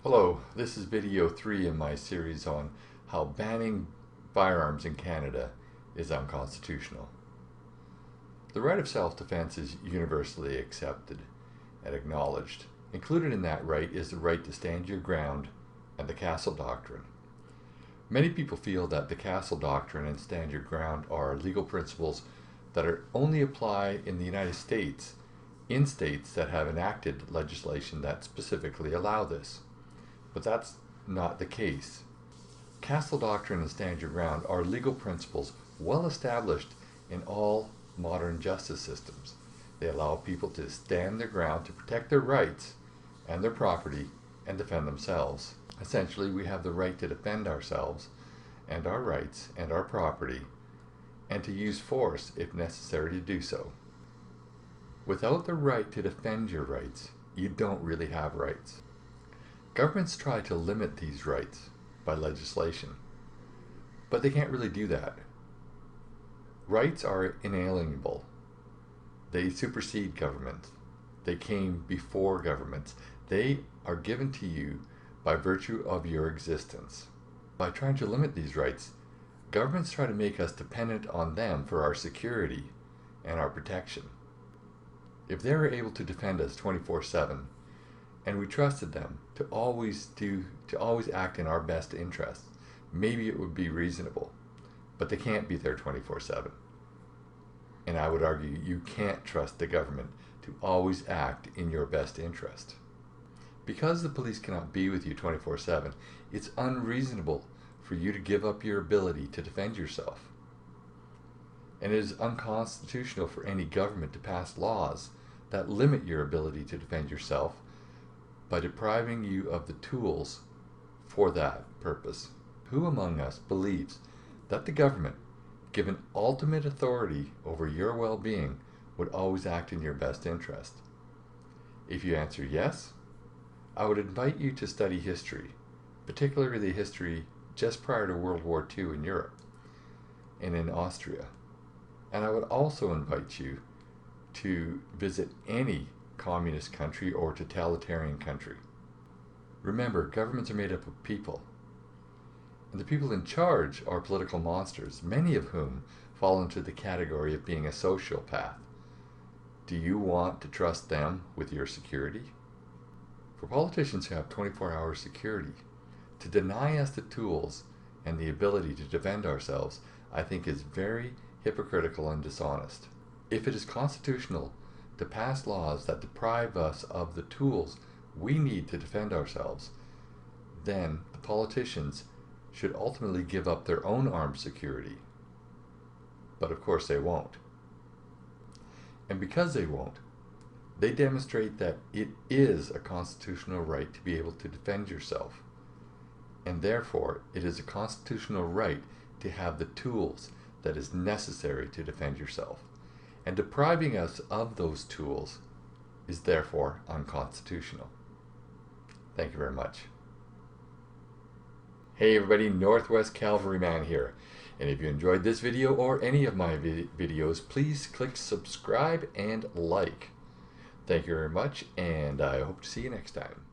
Hello, this is video 3 in my series on how banning firearms in Canada is unconstitutional. The right of self-defense is universally accepted and acknowledged. Included in that right is the right to stand your ground and the Castle Doctrine. Many people feel that the Castle Doctrine and stand your ground are legal principles that are only apply in the United States in states that have enacted legislation that specifically allow this. But that's not the case. Castle Doctrine and stand your ground are legal principles well established in all modern justice systems. They allow people to stand their ground to protect their rights and their property and defend themselves. Essentially, we have the right to defend ourselves and our rights and our property, and to use force if necessary to do so. Without the right to defend your rights, you don't really have rights. Governments try to limit these rights by legislation, but they can't really do that. Rights are inalienable. They supersede governments. They came before governments. They are given to you by virtue of your existence. By trying to limit these rights, governments try to make us dependent on them for our security and our protection. If they were able to defend us 24/7, and we trusted them to always act in our best interests, maybe it would be reasonable. But they can't be there 24/7. And I would argue you can't trust the government to always act in your best interest. Because the police cannot be with you 24/7, it's unreasonable for you to give up your ability to defend yourself. And it is unconstitutional for any government to pass laws that limit your ability to defend yourself by depriving you of the tools for that purpose. Who among us believes that the government, given ultimate authority over your well-being, would always act in your best interest? If you answer yes, I would invite you to study history, particularly the history just prior to World War II in Europe and in Austria. And I would also invite you to visit any communist country or totalitarian country. Remember, governments are made up of people, and the people in charge are political monsters, many of whom fall into the category of being a sociopath. Do you want to trust them with your security? For politicians who have 24-hour security, to deny us the tools and the ability to defend ourselves, I think is very hypocritical and dishonest. If it is constitutional to pass laws that deprive us of the tools we need to defend ourselves, then the politicians should ultimately give up their own armed security. But of course they won't. And because they won't, they demonstrate that it is a constitutional right to be able to defend yourself. And therefore, it is a constitutional right to have the tools that is necessary to defend yourself. And depriving us of those tools is therefore unconstitutional. Thank you very much. Hey everybody, Northwest Cavalryman here. And if you enjoyed this video or any of my videos, please click subscribe and like. Thank you very much, and I hope to see you next time.